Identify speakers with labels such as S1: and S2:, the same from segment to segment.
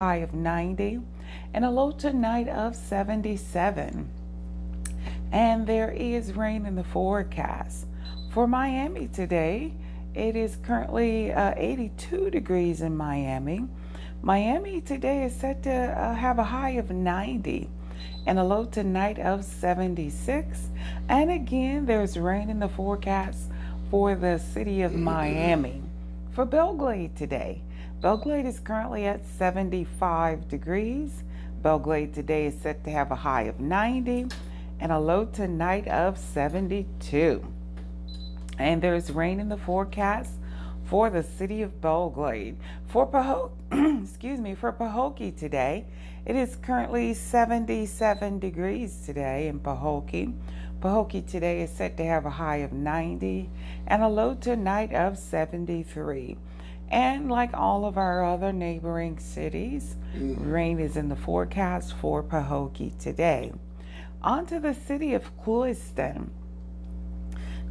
S1: high of 90 and a low tonight of 77. And there is rain in the forecast. For Miami today, it is currently 82 degrees in Miami. Miami today is set to have a high of 90 and a low tonight of 76. And again, there's rain in the forecast for the city of Miami. For Belgrade today, Belgrade is currently at 75 degrees. Belgrade today is set to have a high of 90 and a low tonight of 72. And there's rain in the forecast for the city of Belgrade. For Pahokee today, it is currently 77 degrees today in Pahokee. Pahokee today is set to have a high of 90 and a low tonight of 73. And like all of our other neighboring cities, rain is in the forecast for Pahokee today. On to the city of Clewiston.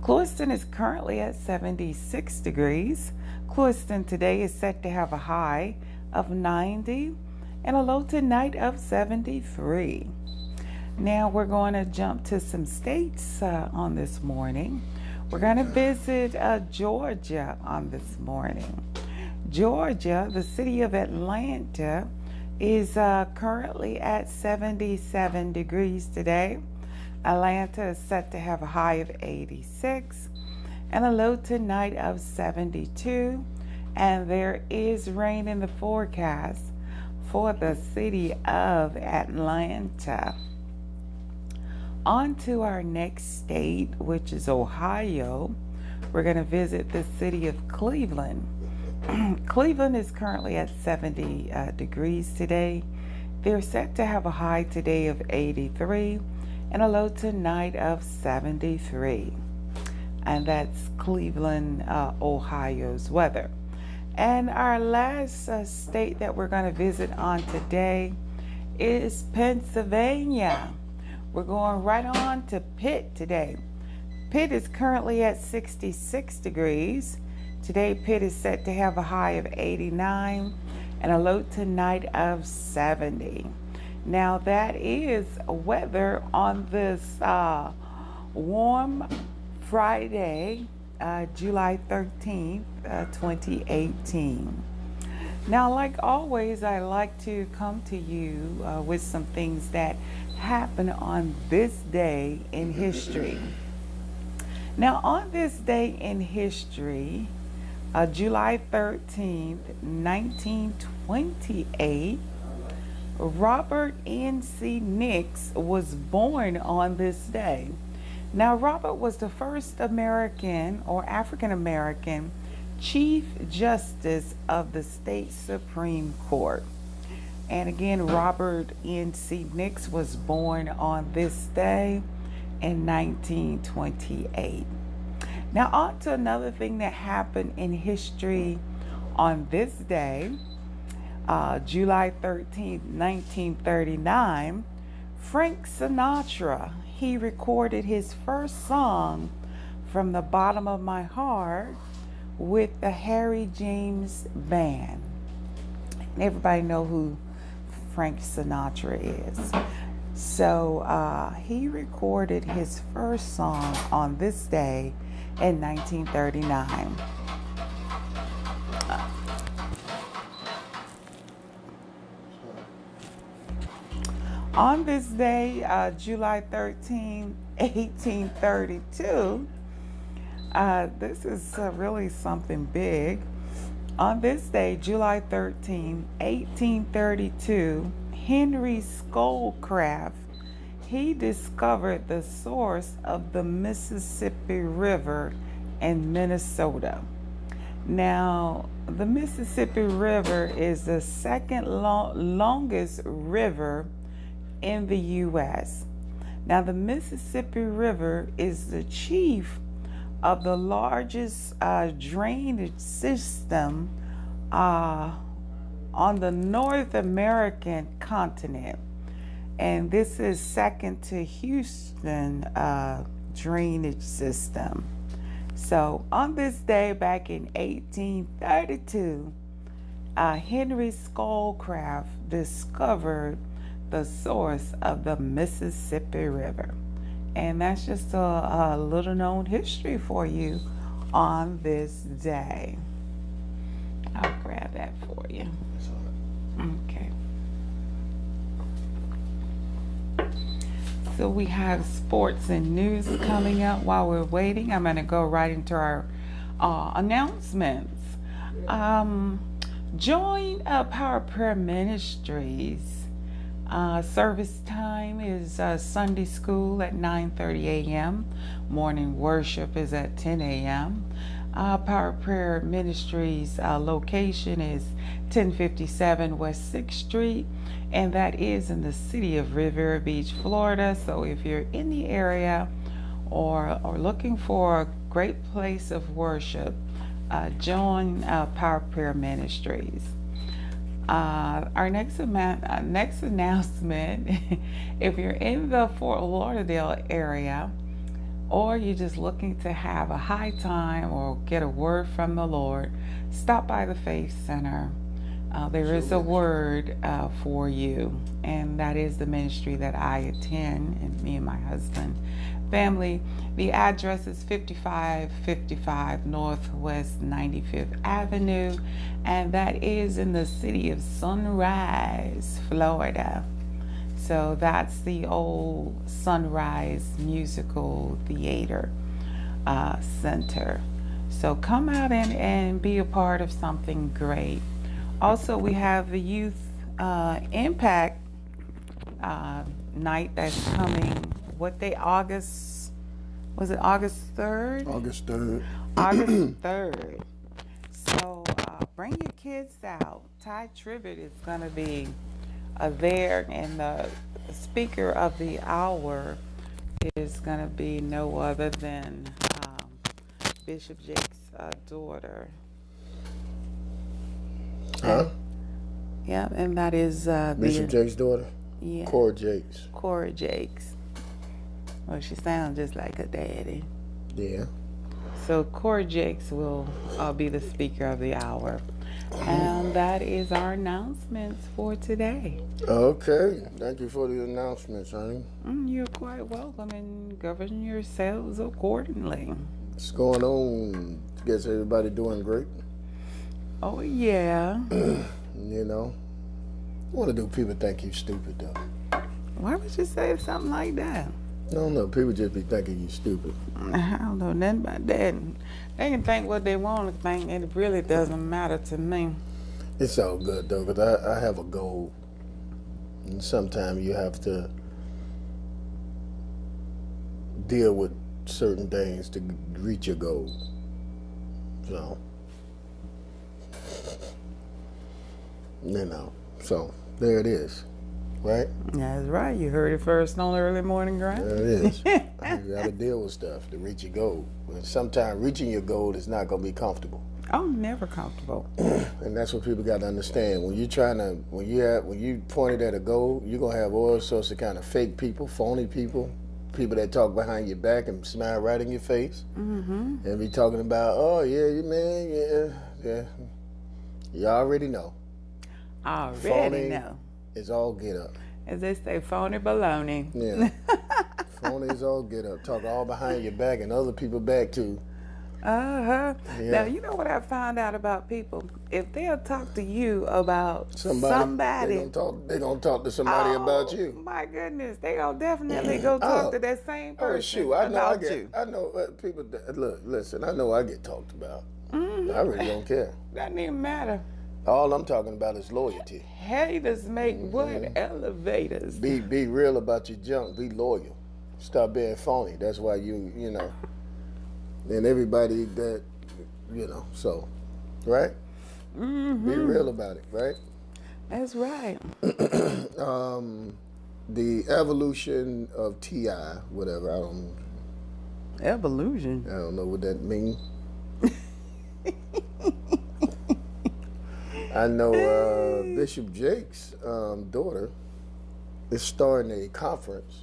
S1: Clewiston is currently at 76 degrees. Clewiston today is set to have a high of 90 and a low tonight of 73. Now we're going to jump to some states on this morning. We're going to visit Georgia on this morning. Georgia, the city of Atlanta, is currently at 77 degrees today. Atlanta is set to have a high of 86 and a low tonight of 72. And there is rain in the forecast for the city of Atlanta. On to our next state, which is Ohio. We're going to visit the city of Cleveland. Cleveland is currently at 70 degrees today. They're set to have a high today of 83 and a low tonight of 73. And that's Cleveland, Ohio's weather. And our last state that we're going to visit on today is Pennsylvania. We're going right on to Pitt today. Pitt is currently at 66 degrees. Today, Pitt is set to have a high of 89 and a low tonight of 70. Now, that is weather on this warm Friday, July 13th, 2018. Now, like always, I like to come to you with some things that happen on this day in history. Now, on this day in history, July 13th, 1928, Robert N.C. Nix was born on this day. Now, Robert was the first American or African American Chief Justice of the State Supreme Court. And again, Robert N.C. Nix was born on this day in 1928. Now, on to another thing that happened in history on this day, July 13th, 1939, Frank Sinatra, he recorded his first song, From the Bottom of My Heart, with the Harry James Band. And everybody know who Frank Sinatra is. So he recorded his first song on this day in 1939. On this day, July 13, 1832, this is really something big. On this day, July 13, 1832, Henry Schoolcraft, he discovered the source of the Mississippi River in Minnesota. Now, the Mississippi River is the second longest river in the U.S. Now, the Mississippi River is the chief of the largest drainage system on the North American continent. And this is second to Houston drainage system. So on this day back in 1832, Henry Schoolcraft discovered the source of the Mississippi River. And that's just a little known history for you on this day. I'll grab that for you. Okay. So we have sports and news coming up. While we're waiting, I'm going to go right into our announcements. Join Power Prayer Ministries. Service time is Sunday school at 9:30 a.m. Morning worship is at 10 a.m. Power Prayer Ministries location is 1057 West 6th Street, and that is in the city of Riviera Beach, Florida. So if you're in the area or looking for a great place of worship, join Power Prayer Ministries. Our next announcement, if you're in the Fort Lauderdale area, or you're just looking to have a high time or get a word from the Lord, stop by the Faith Center. There is a word for you, and that is the ministry that I attend, and me and my husband. Family, the address is 5555 Northwest 95th Avenue, and that is in the city of Sunrise, Florida. So that's the old Sunrise Musical Theater Center. So come out and be a part of something great. Also, we have the Youth Impact night that's coming. What day? August 3rd?
S2: August 3rd.
S1: August 3rd. So bring your kids out. Ty Tribbett is going to be there, and the speaker of the hour is going to be no other than Bishop Jake's daughter.
S2: Huh?
S1: Yeah, and that is
S2: Bishop Jake's daughter?
S1: Yeah.
S2: Cora Jakes.
S1: Cora Jakes. Well, she sounds just like her daddy.
S2: Yeah.
S1: So Cora Jakes will be the speaker of the hour. And that is our announcements for today.
S2: Okay. Thank you for the announcements, honey.
S1: You're quite welcome, and govern yourselves accordingly.
S2: What's going on? Guess everybody doing great?
S1: Oh, yeah.
S2: You know? What do people think you stupid, though?
S1: Why would you say something like that?
S2: I don't know. People just be thinking you stupid.
S1: I don't know nothing about that. They can think what they want to think, and it really doesn't matter to me.
S2: It's all good, though, because I have a goal. And sometimes you have to deal with certain things to reach your goal. So, you know, so there it is. Right?
S1: That's right. You heard it first on Early Morning Grind.
S2: There it is. You got to deal with stuff to reach your goal. And sometimes reaching your goal is not going to be comfortable.
S1: I'm never comfortable.
S2: And that's what people got to understand. When you pointed at a goal, you're going to have all sorts of kind of fake people, phony people, people that talk behind your back and smile right in your face. Mm-hmm. And be talking about, oh, yeah, man, yeah. You already know.
S1: Already know.
S2: It's all get up.
S1: As they say, phony baloney.
S2: Yeah. Phony is all get up. Talk all behind your back and other people back too.
S1: Uh-huh.
S2: Yeah.
S1: Now, you know what I found out about people? If they'll talk to you about somebody
S2: they're going to talk to somebody about you.
S1: My goodness. They're going to definitely go talk to that same person.
S2: Oh, shoot. I know people, look, listen, I know I get talked about. Mm-hmm. I really don't care.
S1: Doesn't even matter.
S2: All I'm talking about is loyalty.
S1: Haters make what? Elevators.
S2: Be real about your junk. Be loyal. Stop being phony. That's why you know. And everybody that, so, right? Mm-hmm. Be real about it, right?
S1: That's right.
S2: The evolution of T.I., whatever, I don't know.
S1: Evolution?
S2: I don't know what that means. I know Bishop Jake's daughter is starting a conference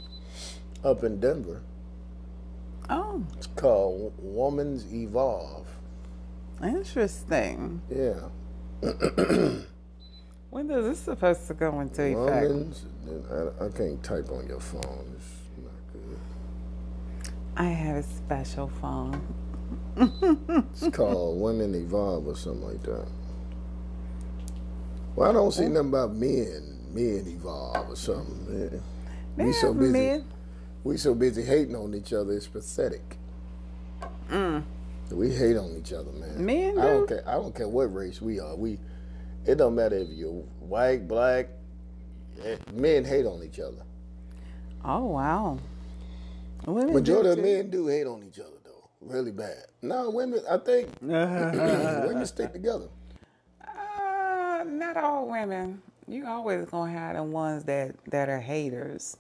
S2: up in Denver.
S1: Oh.
S2: It's called Women's Evolve.
S1: Interesting.
S2: Yeah.
S1: When is this supposed to go into effect?
S2: I can't type on your phone. It's not good.
S1: I have a special phone.
S2: It's called Women Evolve or something like that. Well, I don't see nothing about men evolve or something. We so busy.
S1: Men.
S2: We so busy hating on each other. It's pathetic. We hate on each other, man.
S1: Men do?
S2: I don't care what race we are. It don't matter if you're white, black. Men hate on each other.
S1: Oh wow.
S2: Majority of men do hate on each other though, really bad. No, women. I think women stick together.
S1: Not all women. You always gonna have the ones that are haters,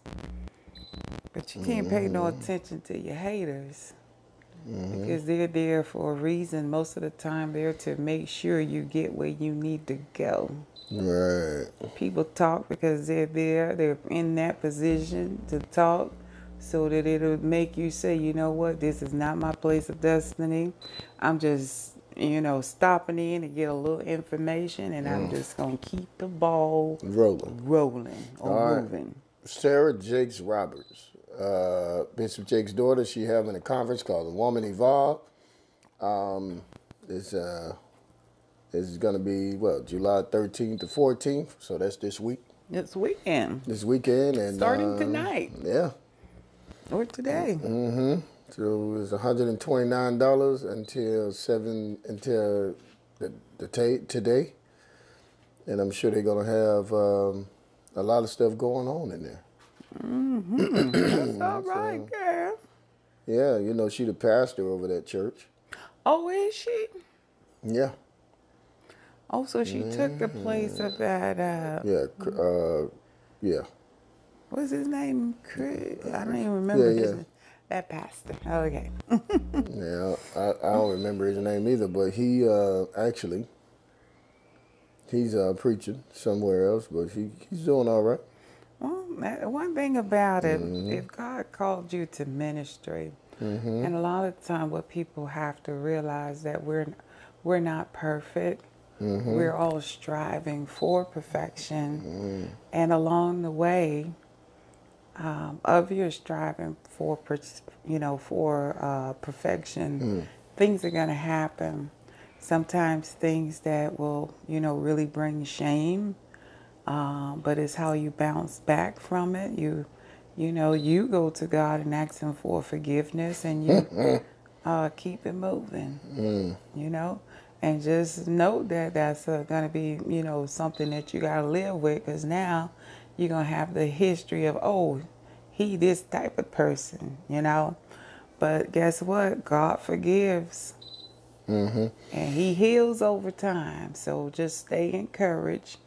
S1: but you can't pay no attention to your haters because they're there for a reason. Most of the time, they're to make sure you get where you need to go.
S2: Right.
S1: People talk because they're there. They're in that position to talk, so that it'll make you say, you know what, this is not my place of destiny. I'm just stopping in to get a little information, and I'm just going to keep the ball rolling or moving.
S2: Sarah Jakes Roberts, Bishop Jakes' daughter, she having a conference called The Woman Evolve. It's going to be, July 13th to 14th, so that's this week.
S1: This weekend.
S2: And
S1: starting tonight.
S2: Yeah.
S1: Or today.
S2: So it's $129 until today, and I'm sure they're gonna have a lot of stuff going on in there.
S1: That's all right, girl.
S2: Yeah, she the pastor over that church.
S1: Oh, is she?
S2: Yeah.
S1: Oh, so she took the place of that.
S2: Yeah.
S1: What's his name? Chris? I don't even remember his name. That pastor. Okay.
S2: Yeah, I don't remember his name either, but he actually he's preaching somewhere else, but he's doing all right.
S1: Well, one thing about it, if God called you to ministry, and a lot of the time what people have to realize that we're not perfect. We're all striving for perfection, and along the way of your striving for perfection, things are going to happen. Sometimes things that will really bring shame, but it's how you bounce back from it. You go to God and ask Him for forgiveness, and you keep it moving. And just know that that's going to be something that you got to live with, because now you're going to have the history of, he this type of person, But guess what? God forgives. And He heals over time. So just stay encouraged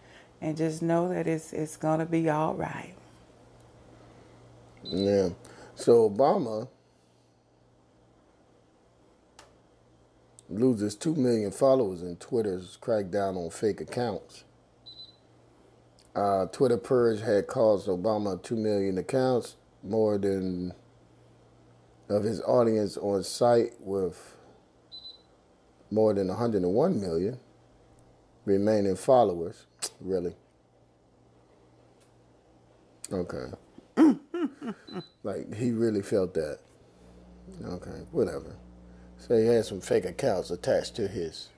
S1: and just know that it's going to be all right.
S2: Yeah. So Obama loses 2 million followers in Twitter's crackdown on fake accounts. Twitter purge had caused Obama 2 million accounts, more than of his audience on site, with more than 101 million remaining followers. Really? Okay. Like, he really felt that. Okay, whatever. So he had some fake accounts attached to his.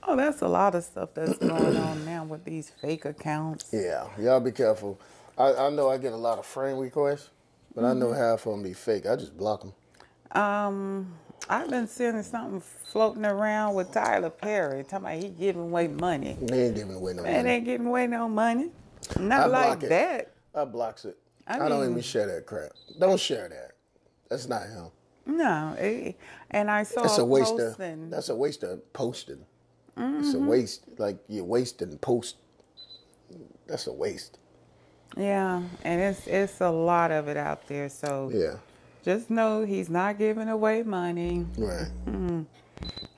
S1: Oh, that's a lot of stuff that's going on now with these fake accounts.
S2: Yeah, y'all be careful. I know I get a lot of friend requests, but I know half of them be fake. I just block them.
S1: I've been seeing something floating around with Tyler Perry, talking about he giving away money.
S2: They ain't giving away no money.
S1: Man, ain't giving away no money. Not like that.
S2: I blocks it. I don't even share that crap. Don't share that. That's not him.
S1: No, and I saw
S2: that's a waste
S1: posting.
S2: That's a waste of posting. It's a waste. Like, you're wasting post. That's a waste.
S1: Yeah, and it's a lot of it out there. So
S2: yeah,
S1: just know he's not giving away money.
S2: Right.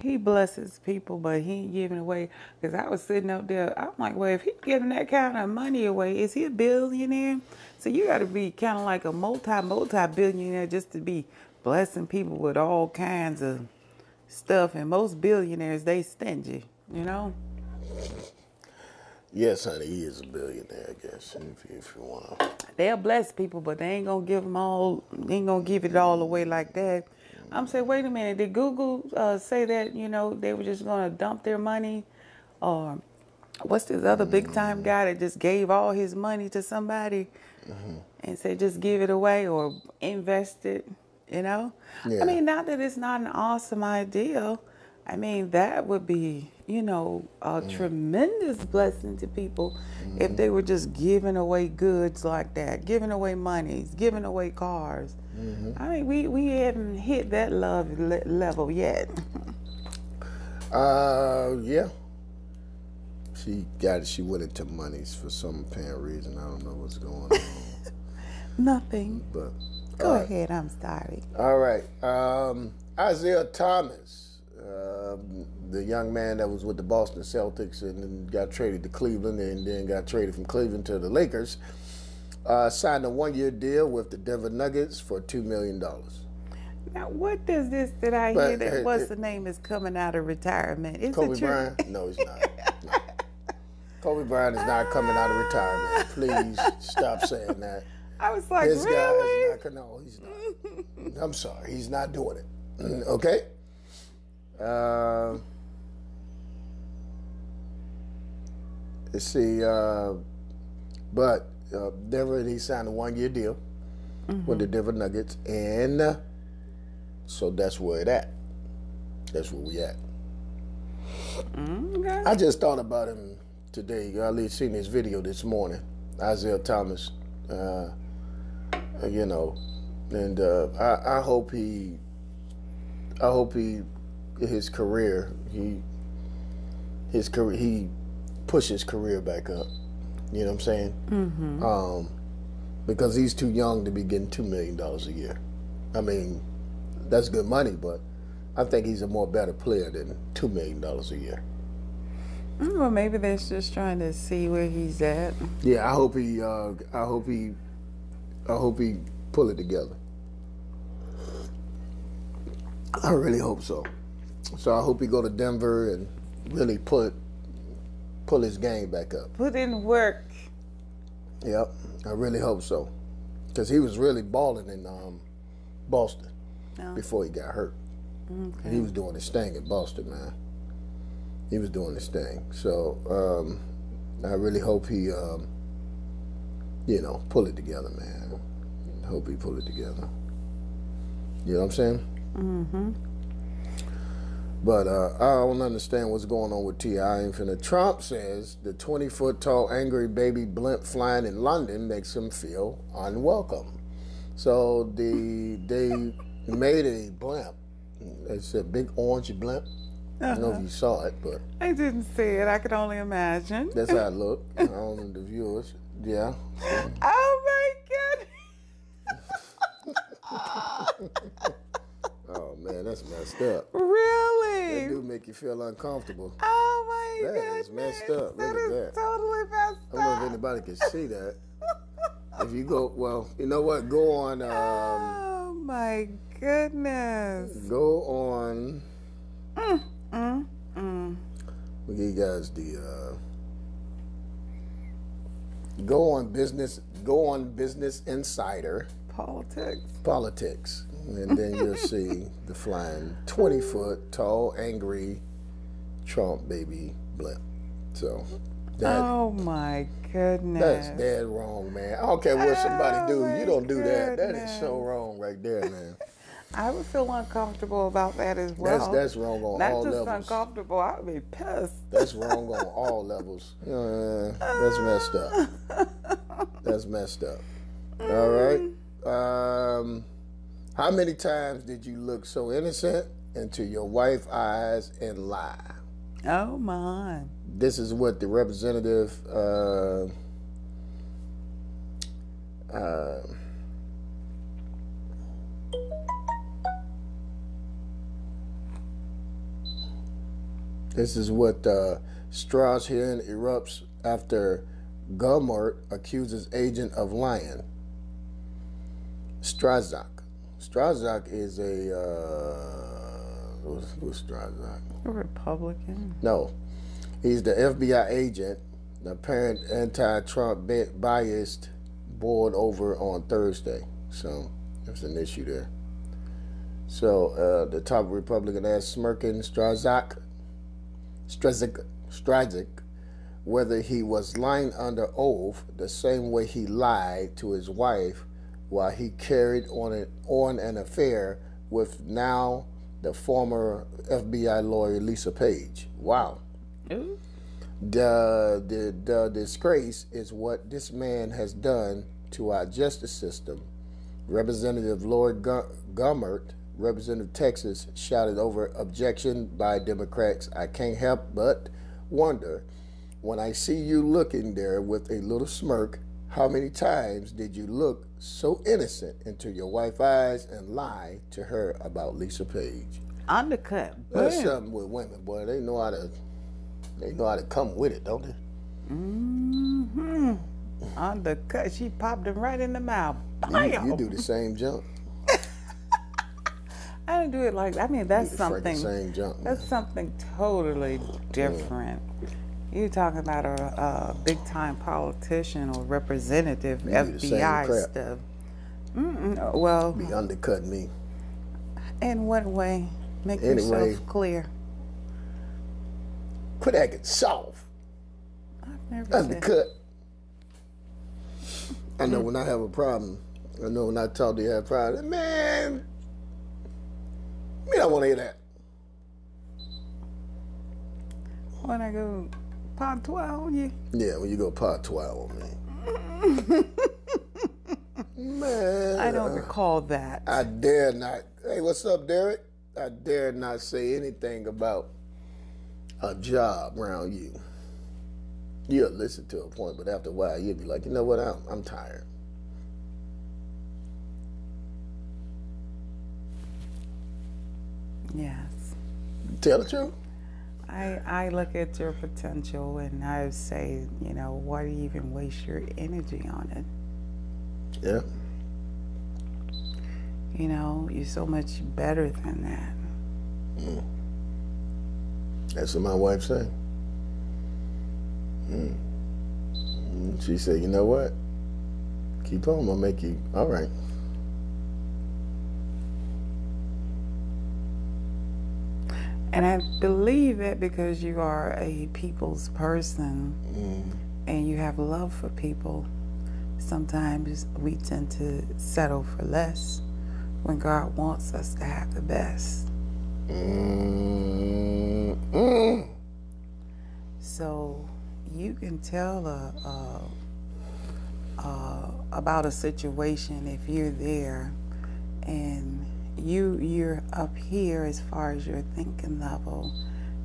S1: He blesses people, but he ain't giving away. Because I was sitting up there, I'm like, well, if he's giving that kind of money away, is he a billionaire? So you got to be kind of like a multi-billionaire just to be blessing people with all kinds of stuff. And most billionaires, they stingy,
S2: Yes, honey, he is a billionaire, I guess, if you want to.
S1: They'll bless people, but they ain't gonna give them all. They ain't gonna give it all away like that. I'm saying, wait a minute. Did Google say that they were just gonna dump their money, or what's this other big time guy that just gave all his money to somebody and said just give it away or invest it?
S2: Yeah.
S1: I mean, not that it's not an awesome idea. I mean, that would be, a tremendous blessing to people if they were just giving away goods like that, giving away monies, giving away cars. I mean, we haven't hit that level yet.
S2: Yeah. She went into monies for some apparent reason. I don't know what's going on.
S1: Nothing.
S2: But
S1: Go ahead, I'm sorry.
S2: All right. Isaiah Thomas, the young man that was with the Boston Celtics and then got traded to Cleveland and then got traded from Cleveland to the Lakers, signed a 1-year deal with the Denver Nuggets for $2 million.
S1: Now, what does this that I hear that what's the name is coming out of retirement? Is
S2: Kobe
S1: it true?
S2: Bryant? No, he's not. No. Kobe Bryant is not coming out of retirement. Please stop saying that.
S1: I was like,
S2: this
S1: really?
S2: Guy is not. No, he's not. I'm sorry, he's not doing it. Okay. Let's see. But Denver, he signed a 1-year deal with the Denver Nuggets, and so that's where it at. That's where we at.
S1: Okay.
S2: I just thought about him today. I seen his video this morning. Isaiah Thomas. And I hope he his career he push his career back up. You know what I'm saying? Because he's too young to be getting $2 million a year. I mean, that's good money, but I think he's a more better player than $2 million a year.
S1: Well, maybe they're just trying to see where he's at.
S2: Yeah, I hope he pull it together. I really hope so. So I hope he go to Denver and really pull his game back up.
S1: Put in work.
S2: Yep, I really hope so. Because he was really balling in Boston before he got hurt.
S1: Okay.
S2: He was doing his thing in Boston, man. He was doing his thing. So I really hope he, pull it together, man. Hope he pull it together. You know what I'm saying? But I don't understand what's going on with T.I. Infinite. Trump says the 20-foot-tall angry baby blimp flying in London makes him feel unwelcome. So they made a blimp. It's a big orange blimp. I don't know if you saw it, but
S1: I didn't see it. I could only imagine.
S2: That's how it looked. I don't know the viewers. Yeah.
S1: Oh my goodness.
S2: Oh man, that's messed up.
S1: Really?
S2: That do make you feel uncomfortable.
S1: Oh my goodness.
S2: That is messed up. Look at that.
S1: Totally messed up.
S2: I don't know if anybody can see that. If you go, well, you know what? Go on.
S1: Oh my goodness.
S2: Go on. We'll give you guys the. Go on Business Insider. Politics. And then you'll see the flying 20-foot-tall, angry Trump baby blimp. So,
S1: oh my goodness.
S2: That's dead wrong, man. I don't care what somebody do. You don't do that. That is so wrong right there, man.
S1: I would feel uncomfortable about that as well.
S2: That's wrong on all levels.
S1: Not just uncomfortable, I would be pissed.
S2: That's wrong on all levels. That's messed up. That's messed up. All right. How many times did you look so innocent into your wife's eyes and lie?
S1: Oh my.
S2: This is what the representative this is what Strauss hearing erupts after Gulmert accuses agent of lying. Strazak is a who's Strazak?
S1: A Republican.
S2: No, he's the FBI agent The apparent anti-Trump biased boiled over on Thursday. So there's an issue there. So the top Republican asked smirking Strazak whether he was lying under oath the same way he lied to his wife while he carried on an affair with now the former FBI lawyer Lisa Page. Wow.
S1: Ooh.
S2: The disgrace is what this man has done to our justice system. Representative Lloyd Gummert, Representative Texas, shouted over objection by Democrats. I can't help but wonder, when I see you looking there with a little smirk, how many times did you look so innocent into your wife's eyes and lie to her about Lisa Page?
S1: Undercut.
S2: That's something with women, boy. They know how to come with it, don't they?
S1: Mm-hmm. Undercut. She popped him right in the mouth.
S2: You do the same jump.
S1: I don't do it like, I mean, that's something.
S2: Same jump,
S1: that's something totally different. You're talking about a big time politician or representative, FBI stuff. Well,
S2: be undercutting me.
S1: In what way? Make yourself clear.
S2: Quit acting soft.
S1: I've never
S2: Undercut. I know when I have a problem. I know when I talk to you have a problem. Man, I don't want to hear that.
S1: When I go part 12 on you?
S2: Yeah, when you go part 12 on me. Man.
S1: I don't recall that.
S2: I dare not. Hey, what's up, Derek? I dare not say anything about a job around you. You'll listen to a point, but after a while, you'll be like, you know what? I'm tired.
S1: Yes.
S2: Tell the truth.
S1: I look at your potential and I say, you know, why do you even waste your energy on it?
S2: Yeah.
S1: You know, you're so much better than that.
S2: That's what my wife said. She said, you know what? Keep on, I'll make you all right.
S1: And I believe that because you are a people's person and you have love for people, sometimes we tend to settle for less when God wants us to have the best. So you can tell about a situation if you're there and you're up here as far as your thinking level,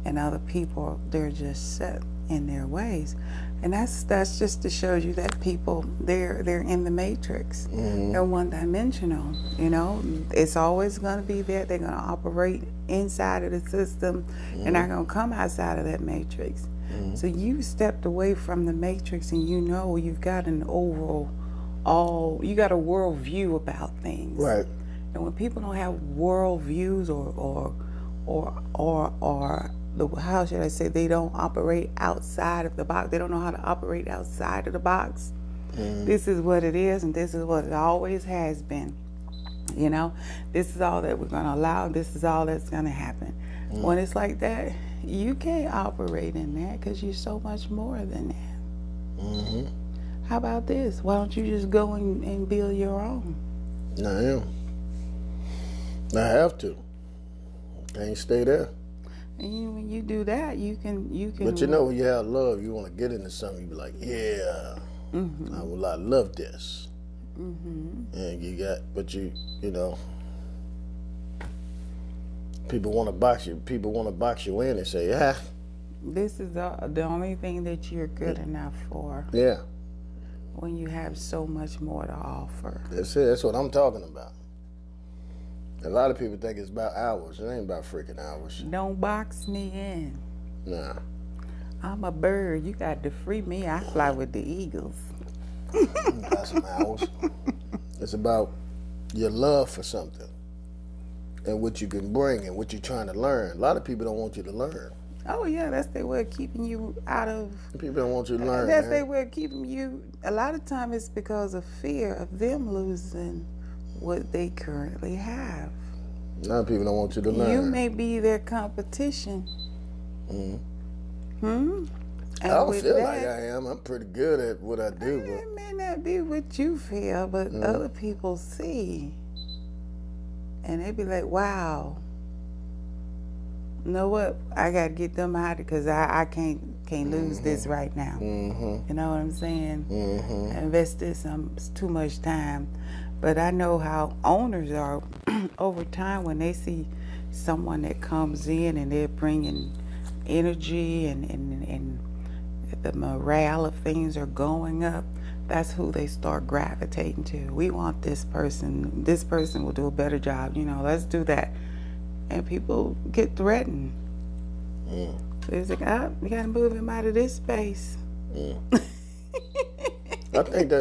S1: and other people, they're just set in their ways. And that's just to show you that people, they're in the matrix. They're one-dimensional, you know. It's always going to be there. They're going to operate inside of the system. They're not going to come outside of that matrix. So you stepped away from the matrix, and you know you've got an you got a world view about things.
S2: Right.
S1: And when people don't have world views or how should I say, they don't operate outside of the box. They don't know how to operate outside of the box. This is what it is, and this is what it always has been. You know, this is all that we're going to allow. This is all that's going to happen. When it's like that, you can't operate in that because you're so much more than that. How about this? Why don't you just go and build your own?
S2: I am. I have to. Can't stay there.
S1: And when you do that, you can.
S2: But you know, when you have love, you want to get into something. You be like, yeah, I love this. And you got, but you know, people want to box you. People want to box you in and say,
S1: this is the only thing that you're good enough for.
S2: Yeah.
S1: When you have so much more to offer.
S2: That's it. That's what I'm talking about. A lot of people think it's about hours. It ain't about freaking hours.
S1: Don't box me in.
S2: Nah.
S1: I'm a bird. You got to free me. I fly with the eagles.
S2: Got some hours. It's about your love for something and what you can bring and what you're trying to learn. A lot of people don't want you to learn.
S1: Oh yeah, that's their way of keeping you out of.
S2: People don't want you to learn.
S1: That's their way of keeping you. A lot of time it's because of fear of them losing what they currently have.
S2: A lot of people don't want you to learn.
S1: You may be their competition. And
S2: I don't feel like I am. I'm pretty good at what I do.
S1: It may not be what you feel, but other people see. And they be like, wow. You know what? I got to get them out because I can't lose this right now. You know what I'm saying? I invested too much time. But I know how owners are over time when they see someone that comes in and they're bringing energy and the morale of things are going up. That's who they start gravitating to. We want this person. This person will do a better job. Let's do that. And people get threatened. It's like, we got to move him out of this space.
S2: I think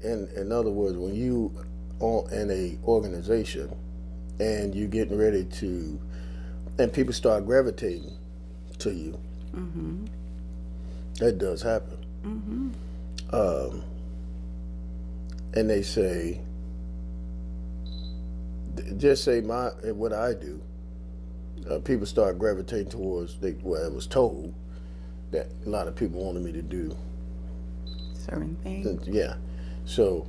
S2: in other words, when you are in a organization and you're getting ready to, and people start gravitating to you, that does happen. And they say, just say what I do. People start gravitating towards. I was told that a lot of people wanted me to do
S1: certain things.
S2: Yeah, so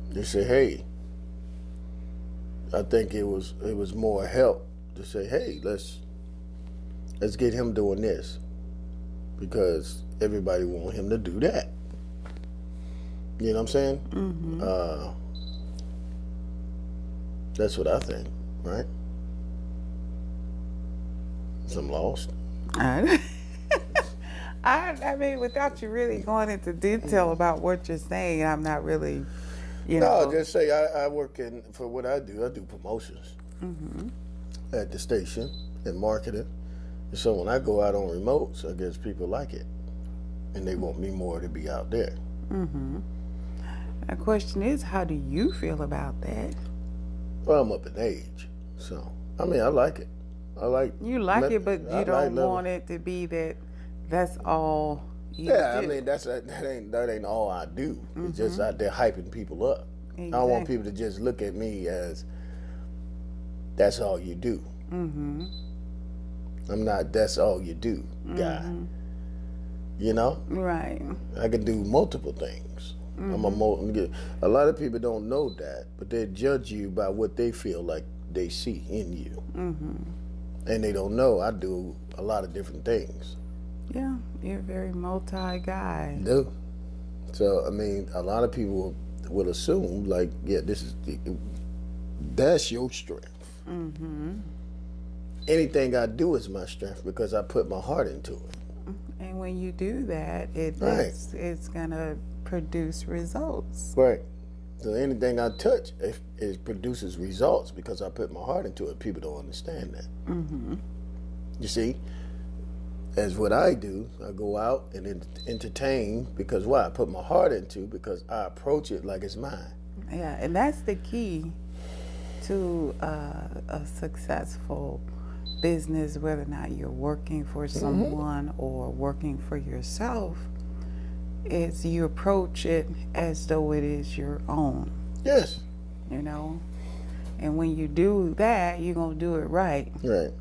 S2: they say, hey, I think it was more help to say, hey, let's get him doing this because everybody want him to do that. You know what I'm saying? That's what I think, right? So I'm lost.
S1: I mean, without you really going into detail about what you're saying, I'm not really,
S2: No, just say I work for what I do. I do promotions at the station and marketing. And so when I go out on remotes, I guess people like it. And they want me more to be out there.
S1: The question is, how do you feel about that?
S2: Well, I'm up in age. So, I mean, I like it.
S1: You like it, but you don't want it to be that's all you do.
S2: I mean, that ain't all I do. It's just out there hyping people up. Exactly. I don't want people to just look at me as that's all you do. I'm not that's all you do guy. You know?
S1: Right.
S2: I can do multiple things. A lot of people don't know that, but they judge you by what they feel like they see in you. And they don't know I do a lot of different things.
S1: Yeah, you're a very multi guy.
S2: Do. So, I mean, a lot of people will assume, like, yeah, that's your strength. Anything I do is my strength because I put my heart into it.
S1: And when you do that, it's going to produce results.
S2: Right. So anything I touch, it produces results because I put my heart into it. People don't understand that. You see, as what I do, I go out and entertain because why? I put my heart into because I approach it like it's mine.
S1: Yeah, and that's the key to a successful business, whether or not you're working for someone or working for yourself, is you approach it as though it is your own.
S2: Yes.
S1: And when you do that, you're going to do it right.
S2: Right.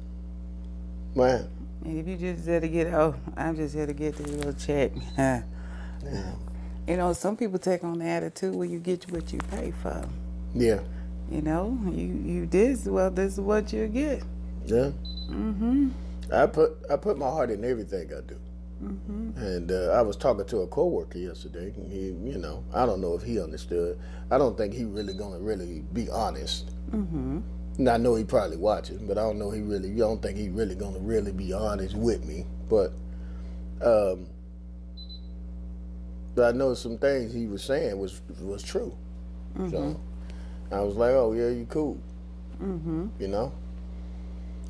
S2: Right.
S1: And if you just here to get, I'm just here to get this little check. Some people take on the attitude where you get what you pay for.
S2: Yeah.
S1: You did well, this is what you get.
S2: Yeah. I put my heart in everything I do. And I was talking to a coworker yesterday, and he, I don't know if he understood. I don't think he really gonna really be honest. And I know he probably watching, but I don't know you don't think he really gonna really be honest with me. But I know some things he was saying was true. So I was like, oh yeah, you cool.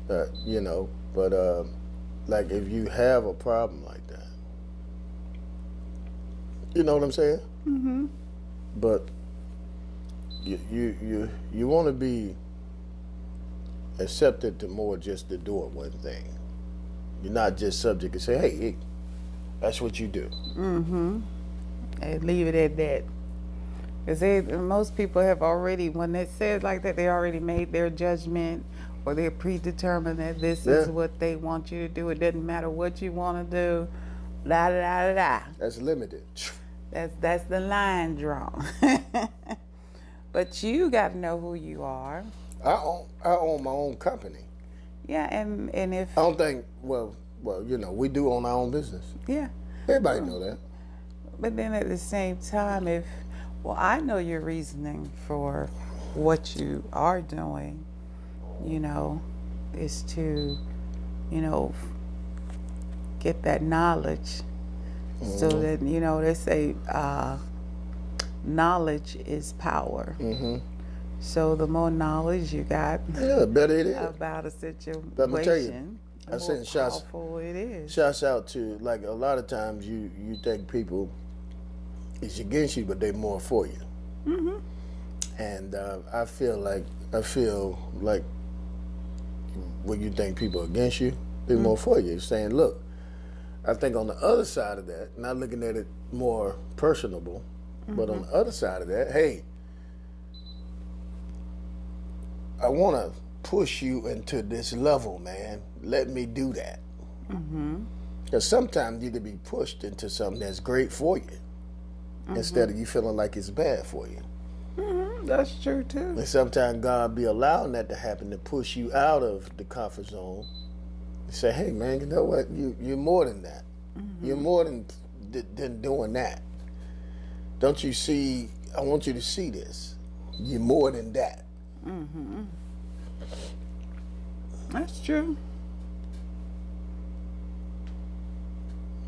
S2: But like if you have a problem like that, you know what I'm saying? But you want to be accept it to more just to do it one thing. You're not just subject to say, hey, that's what you do.
S1: Mm-hmm. And leave it at that. Because most people have already, when it says like that, they already made their judgment, or they're predetermined that this is what they want you to do. It doesn't matter what you want to do. La da da da da.
S2: That's limited.
S1: That's the line drawn. But you got to know who you are.
S2: I own my own company.
S1: Yeah, and if
S2: I don't think well, we do own our own business.
S1: Yeah.
S2: Everybody know that.
S1: But then at the same time, I know your reasoning for what you are doing, is to, get that knowledge. Mm-hmm. So that, they say knowledge is power. Mm-hmm. So the more knowledge you got,
S2: better it is
S1: about a situation,
S2: but I'm gonna tell you,
S1: the more powerful it is.
S2: Shouts out to, like, a lot of times you think people is against you, but they're more for you. Mm-hmm. And I feel like when you think people are against you, they're more for you. Saying, look, I think on the other side of that, not looking at it more personable, but on the other side of that, hey, I want to push you into this level, man. Let me do that. Because sometimes you can be pushed into something that's great for you, instead of you feeling like it's bad for you.
S1: That's true too.
S2: And sometimes God be allowing that to happen to push you out of the comfort zone. You say, hey, man, you know what? You're more than that. You're more than doing that. Don't you see? I want you to see this. You're more than that.
S1: That's true.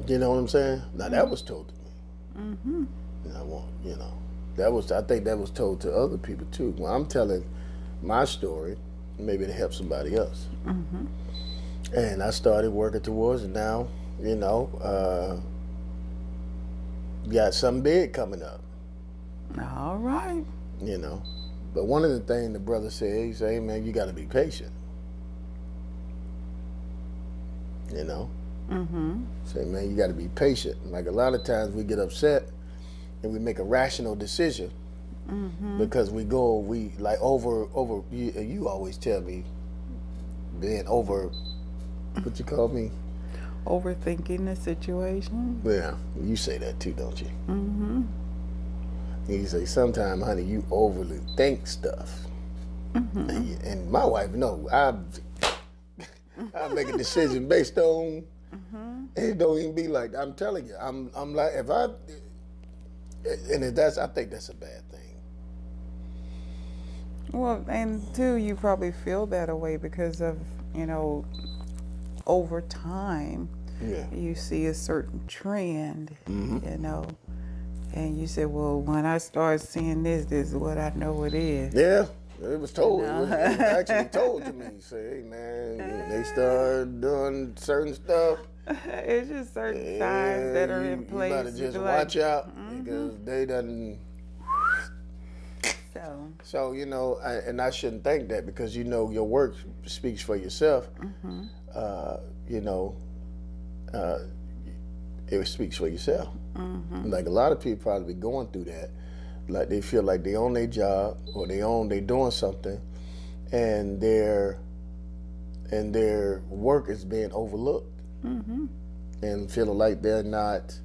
S2: You know what I'm saying? Now that was told to me. And I think that was told to other people too. When I'm telling my story, maybe to help somebody else. And I started working towards it. Now, got something big coming up.
S1: All right.
S2: But one of the things the brother said, he said, hey, man, you got to be patient. Say, man, you got to be patient. Like, a lot of times we get upset and we make a rational decision because we over, you always tell me, being over, what you call me?
S1: Overthinking the situation.
S2: Yeah, you say that too, don't you? You say, sometimes, honey, you overly think stuff. And my wife, no, I make a decision based on, it don't even be like, I'm telling you, I'm like, I think that's a bad thing.
S1: Well, and too, you probably feel that way because of, over time, you see a certain trend, and you say, well, when I start seeing this is what I know it is.
S2: Yeah, it was told. It was actually told to me. Say, hey, man, they start doing certain stuff.
S1: It's just certain signs that are in place.
S2: You better just watch out because they done. So and I shouldn't think that because your work speaks for yourself. It speaks for yourself. Like, a lot of people probably be going through that. Like, they feel like they own their job or they doing something, and their work is being overlooked, and feeling like they're not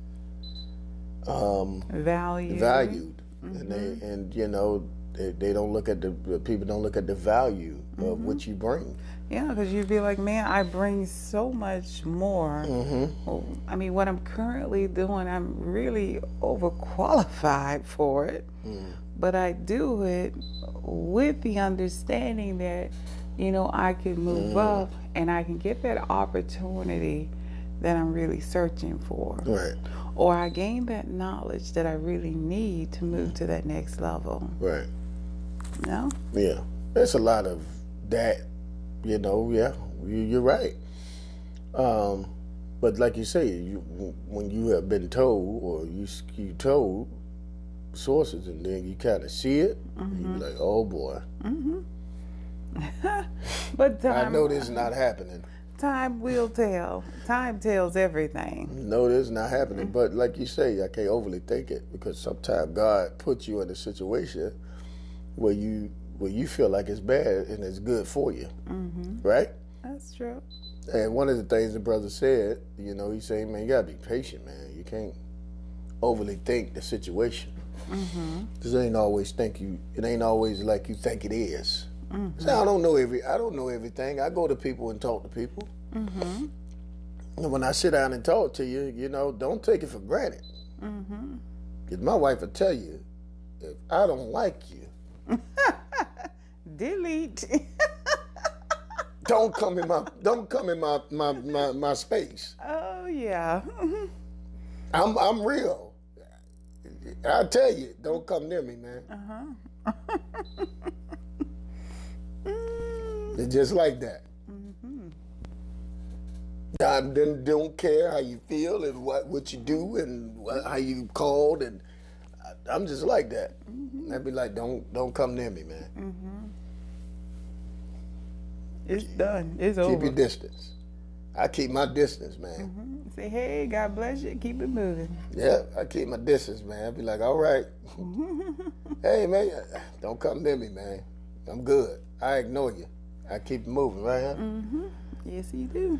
S2: valued. And they don't look at the people don't look at the value of what you bring.
S1: Yeah, because you'd be like, man, I bring so much more. Well, I mean, what I'm currently doing, I'm really overqualified for it. But I do it with the understanding that, I can move up and I can get that opportunity that I'm really searching for.
S2: Right.
S1: Or I gain that knowledge that I really need to move to that next level.
S2: Right.
S1: No?
S2: Yeah. There's a lot of that. You're right. But like you say, when you have been told, or you told sources, and then you kind of see it, you be like, oh boy.
S1: But time,
S2: I know this is not happening.
S1: time will tell. Time tells everything.
S2: No, this is not happening. But like you say, I can't overly think it because sometimes God puts you in a situation where you feel like it's bad and it's good for you, right?
S1: That's true.
S2: And one of the things the brother said, he's saying, man, you gotta be patient, man. You can't overly think the situation. This ain't always it ain't always like you think it is. So I don't know everything. I go to people and talk to people. And when I sit down and talk to you, don't take it for granted. Because my wife will tell you, if I don't like you,
S1: delete.
S2: don't come in my space.
S1: Oh yeah.
S2: I'm real. I tell you, don't come near me, man. It's just like that. I don't care how you feel and what you do and how you called, and I'm just like that. I'd be like, don't come near me, man.
S1: It's done. It's over.
S2: Keep your distance. I keep my distance, man.
S1: Say, hey, God bless you. Keep it moving.
S2: Yeah, I keep my distance, man. I'd be like, all right. Hey, man, don't come near me, man. I'm good. I ignore you. I keep it moving, right? Huh?
S1: Yes, you do.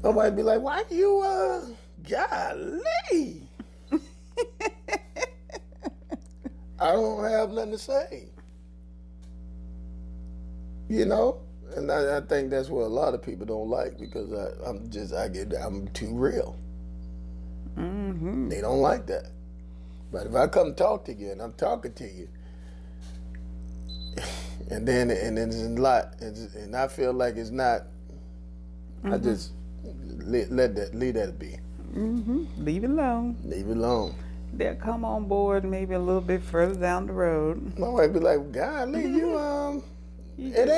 S2: Somebody be like, why you, golly. I don't have nothing to say. And I think that's what a lot of people don't like because I'm too real. They don't like that. But if I come talk to you and I'm talking to you, and then it's a lot, and I feel like it's not, I just leave that be.
S1: Leave it alone.
S2: Leave it alone.
S1: They'll come on board maybe a little bit further down the road.
S2: My wife be like, golly, it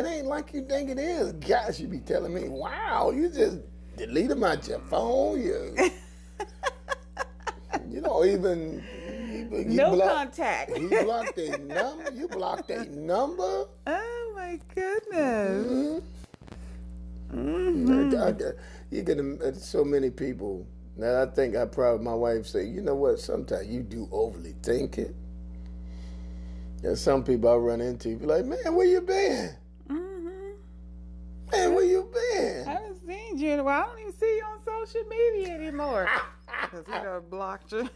S2: ain't like you think it is. Gosh, you be telling me, wow, you just delete them out your phone. You don't even
S1: contact.
S2: You blocked a number. You blocked a number.
S1: Oh my goodness.
S2: You get so many people. Now I think my wife say, you know what? Sometimes you do overly think it. And some people I run into be like, man, where you been? Man, where you been?
S1: I haven't seen you in a while. I don't even see you on social media anymore. Because he done blocked you.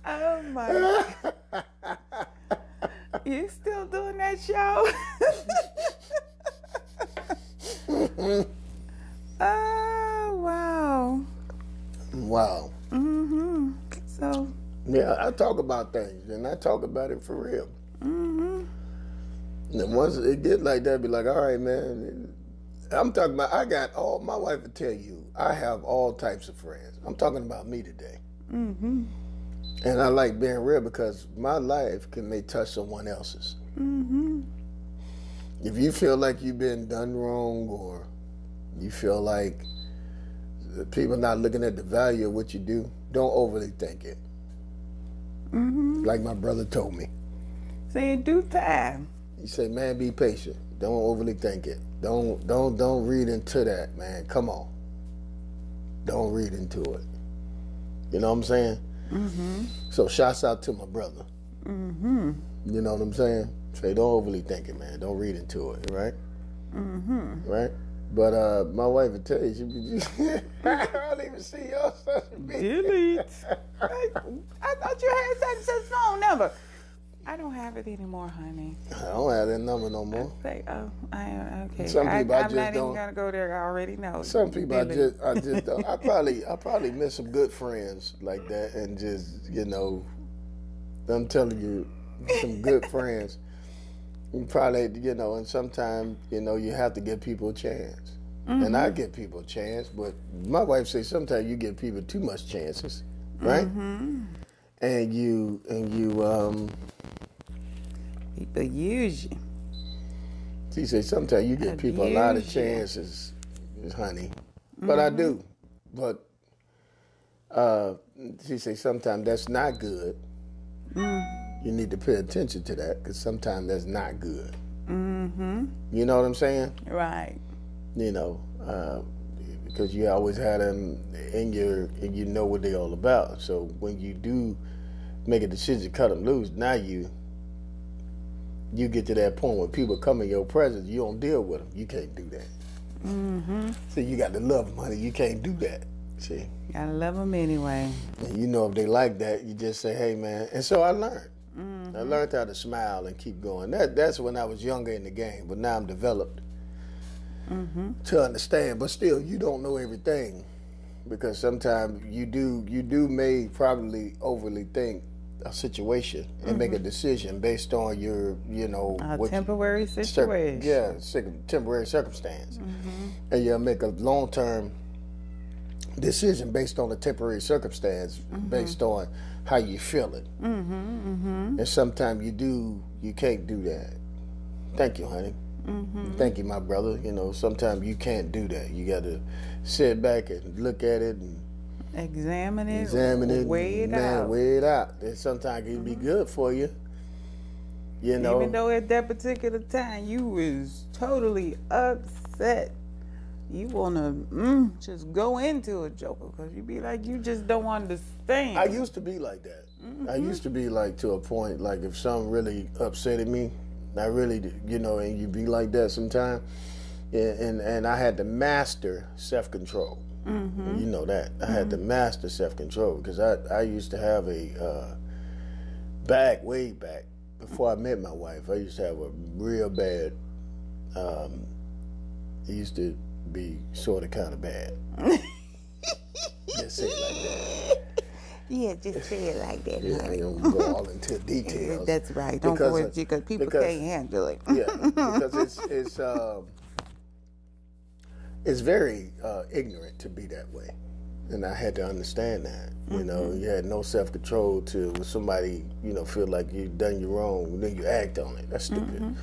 S1: Oh my God. You still doing that show? Oh, wow.
S2: Wow.
S1: So.
S2: Yeah, I talk about things, and I talk about it for real. And once it get like that, be like, all right, man. I'm talking about, my wife would tell you, I have all types of friends. I'm talking about me today. And I like being real because my life may touch someone else's. If you feel like you've been done wrong or you feel like people not looking at the value of what you do, don't overly think it. Like my brother told me.
S1: Say in due time.
S2: He said, man, be patient. Don't overly think it. Don't read into that, man. Come on. Don't read into it. You know what I'm saying? So shouts out to my brother. You know what I'm saying? Say, don't overly think it, man. Don't read into it, right? Right? But my wife would tell you, I don't even see your social media.
S1: Delete. I thought you had such phone number. I don't have it anymore, honey.
S2: I don't have that number no more.
S1: Say, okay.
S2: Some people
S1: I'm not even gonna go there. I already know.
S2: Some people I just don't. I probably miss some good friends like that, and just I'm telling you, some good friends. You probably and sometimes you have to give people a chance, and I give people a chance. But my wife says sometimes you give people too much chances, right? And you
S1: people use you.
S2: She said sometimes you give people a lot of chances, honey. But I do. But she said sometimes that's not good. you need to pay attention to that, because sometimes that's not good.
S1: Mm-hmm.
S2: You know what I'm saying?
S1: Right.
S2: You know, because you always had them and you know what they're all about. So when you do make a decision to cut them loose, now you get to that point where people come in your presence, you don't deal with them. You can't do that.
S1: Mm-hmm.
S2: See, you got to love them, honey. You can't do that. See?
S1: Gotta love them anyway.
S2: And you know if they like that, you just say, hey, man. And so I learned.
S1: Mm-hmm.
S2: I learned how to smile and keep going. That's when I was younger in the game, but now I'm developed to understand. But still, you don't know everything, because sometimes you may probably overly think a situation and make a decision based on your,
S1: temporary situation.
S2: Temporary circumstance. And you'll make a long-term decision based on a temporary circumstance, based on how you feel it. And sometimes you can't do that. Thank you, honey. Thank you, my brother. Sometimes you can't do that. You got to sit back and look at it and
S1: examine it,
S2: weigh it out. And sometimes it can be good for you.
S1: Even though at that particular time you was totally upset, you want to just go into a joker, because you be like, you just don't understand.
S2: I used to be like that. I used to be like, to a point, like if something really upsetted me, I really, and you be like that sometimes. And I had to master self-control. You know that. I had to master self-control, because I used to have a, way back, before I met my wife, I used to have a real bad, it used to be sort of kind of bad. Just say it like that.
S1: Yeah, just say it like that.
S2: Yeah, I don't go all into details.
S1: That's right. Don't go into, because people can't handle it.
S2: Yeah, because it's very ignorant to be that way, and I had to understand that. You had no self-control to when somebody feel like you've done you wrong, and then you act on it. That's stupid.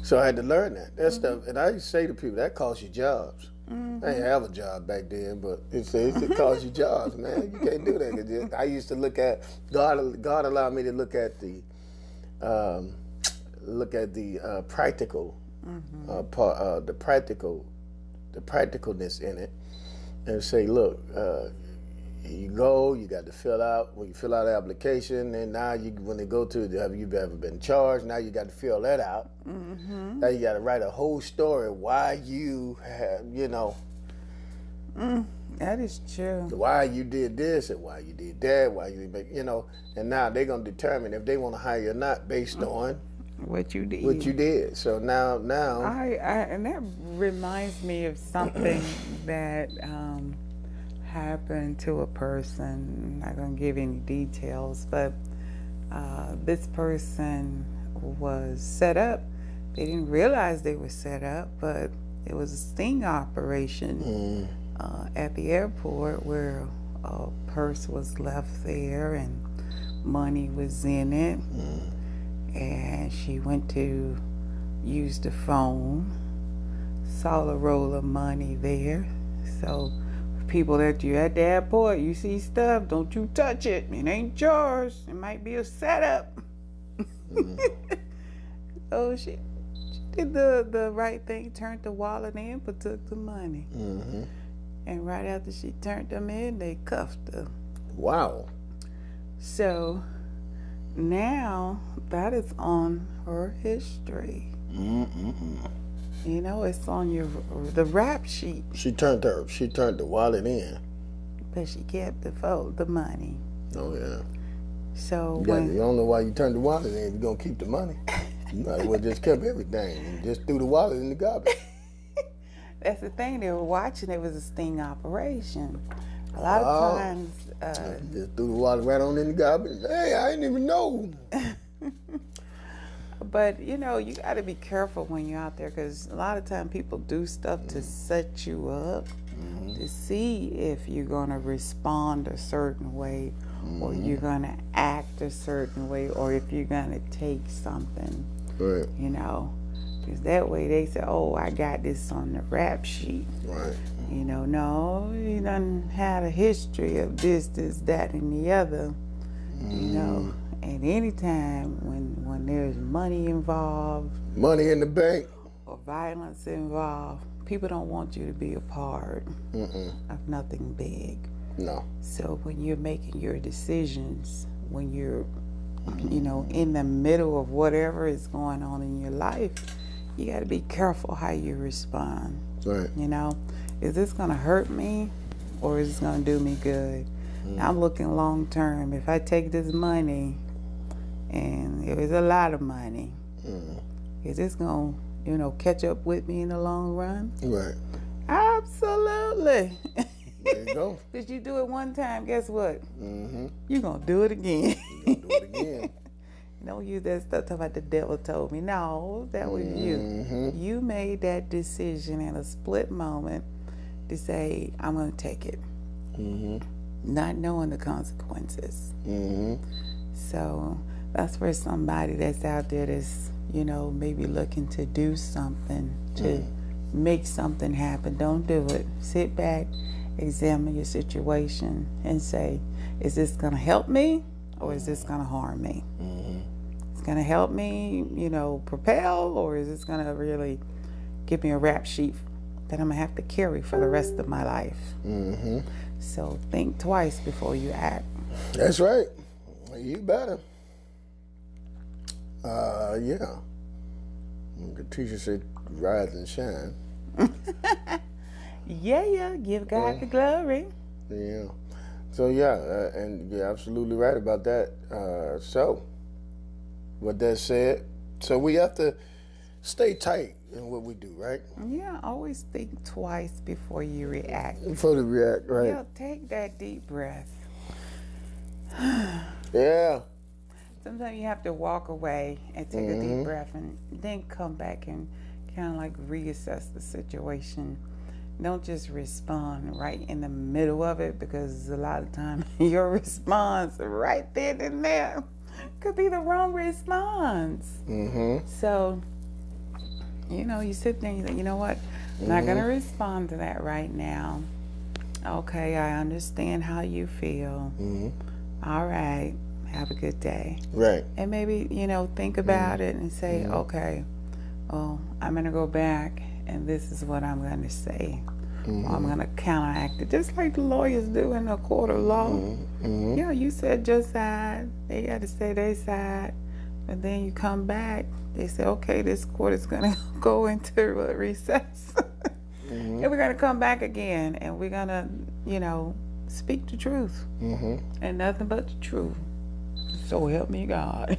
S2: So I had to learn that stuff, and I used to say to people, that costs you jobs. I didn't have a job back then, but it costs you jobs, man. You can't do that. I used to look at God allowed me to look at the practical part, the practicalness in it, and say, look, you got to fill out. When you fill out the application, and now when they go to, have you ever been charged? Now you got to fill that out. Now you got to write a whole story why you have,
S1: that is true.
S2: Why you did this and why you did that, why you make, and now they're gonna determine if they want to hire you or not based on
S1: what you did.
S2: So now,
S1: and that reminds me of something that happened to a person. I'm not gonna give any details, but this person was set up. They didn't realize they were set up, but it was a sting operation at the airport, where a purse was left there and money was in it. And she went to use the phone, saw a roll of money there. So people that you at the airport, you see stuff, don't you touch it. It ain't yours. It might be a setup. So she did the right thing, turned the wallet in, but took the money. And right after she turned them in, they cuffed her.
S2: Wow.
S1: So now that is on her history. It's on the rap sheet.
S2: She turned the wallet in,
S1: but she kept the money.
S2: Oh yeah.
S1: So
S2: you don't know why you turned the wallet in. You're gonna keep the money. You might as well just kept everything and just threw the wallet in the garbage.
S1: That's the thing. They were watching. It was a sting operation. A lot of times.
S2: Just threw the wallet right on in the garbage. Hey, I didn't even know.
S1: But, you got to be careful when you're out there, because a lot of times people do stuff to set you up, to see if you're going to respond a certain way, or you're going to act a certain way, or if you're going to take something,
S2: right.
S1: Because that way they say, oh, I got this on the rap sheet.
S2: Right.
S1: No, you done had a history of this, that, and the other. And anytime when there's money involved,
S2: money in the bank,
S1: or violence involved, people don't want you to be a part of nothing big.
S2: No.
S1: So when you're making your decisions, when you're, in the middle of whatever is going on in your life, you got to be careful how you respond.
S2: Right.
S1: Is this going to hurt me or is this going to do me good? I'm looking long term. If I take this money, and it was a lot of money, is this going to, catch up with me in the long run?
S2: Right.
S1: Absolutely.
S2: There you go.
S1: Did you do it one time? Guess what? You're going to do it again.
S2: You're going to do it again.
S1: Don't use that stuff talking about the devil told me. No, that was you. You made that decision in a split moment to say, I'm going to take it. Not knowing the consequences. So that's for somebody that's out there that's, maybe looking to do something, to make something happen. Don't do it. Sit back, examine your situation, and say, is this going to help me or is this going to harm me? It's going to help me, propel, or is this going to really give me a rap sheet that I'm going to have to carry for the rest of my life? So think twice before you act.
S2: That's right. You better. Yeah. The teacher said, rise and shine.
S1: Yeah. Give God the glory.
S2: Yeah. So, and you're absolutely right about that. So, with that said, so we have to stay tight in what we do, right?
S1: Yeah, always think twice before you react.
S2: Before you react, right?
S1: Yeah, take that deep breath.
S2: Yeah.
S1: Sometimes you have to walk away and take a deep breath and then come back and kind of like reassess the situation. Don't just respond right in the middle of it, because a lot of times your response right then and there could be the wrong response. So, you sit there and you think, you know what? I'm not going to respond to that right now. Okay, I understand how you feel. All right, have a good day.
S2: Right.
S1: And maybe, think about it and say, okay, well, I'm going to go back and this is what I'm going to say. I'm going to counteract it, just like the lawyers do in a court of law. Yeah, you said your side. They got to say their side. But then you come back, they say, okay, this court is going to go into recess. And we're going to come back again, and we're going to, speak the truth. And nothing but the truth. So help me God.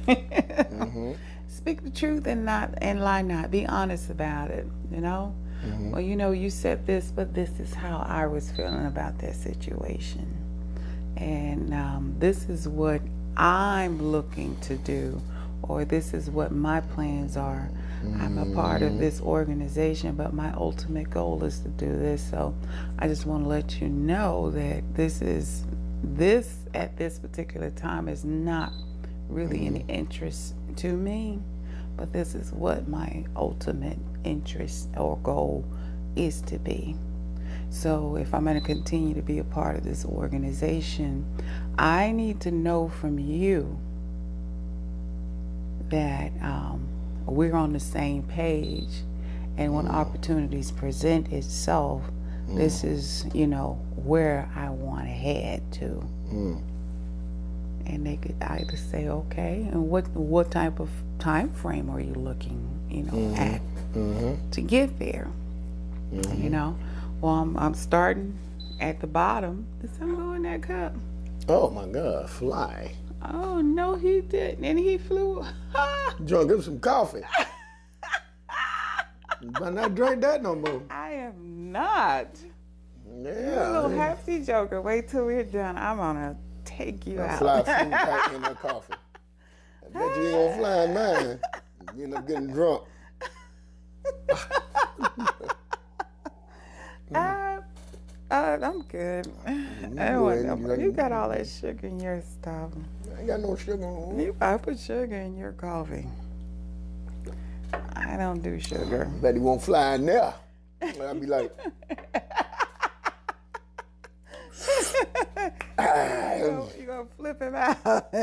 S1: Speak the truth and lie not. Be honest about it, Well, you said this, but this is how I was feeling about that situation. And this is what I'm looking to do, or this is what my plans are. I'm a part of this organization, but my ultimate goal is to do this. So I just want to let you know that this at this particular time is not really an interest to me, but this is what my ultimate interest or goal is to be. So if I'm going to continue to be a part of this organization, I need to know from you that we're on the same page, and when opportunities present itself, this is, where I want to head to. And they could either say, okay, and what type of time frame are you looking, at to get there? Well, I'm starting at the bottom. Did some go in that cup?
S2: Oh my God, fly.
S1: Oh no, he didn't, and he flew.
S2: John, give him some coffee. You better not drink that no more.
S1: I am not.
S2: Yeah.
S1: You're a little hefty joker. Wait till we're done. I'm gonna take you out.
S2: Fly food packed in that coffee. I bet you ain't gonna fly in mine. You end up getting drunk.
S1: I'm good. I don't want no more. You got all that sugar in your stuff.
S2: I ain't got no sugar.
S1: I put sugar in your coffee. I don't do sugar.
S2: Bet he won't fly in there. I'll be like,
S1: you gonna flip him out.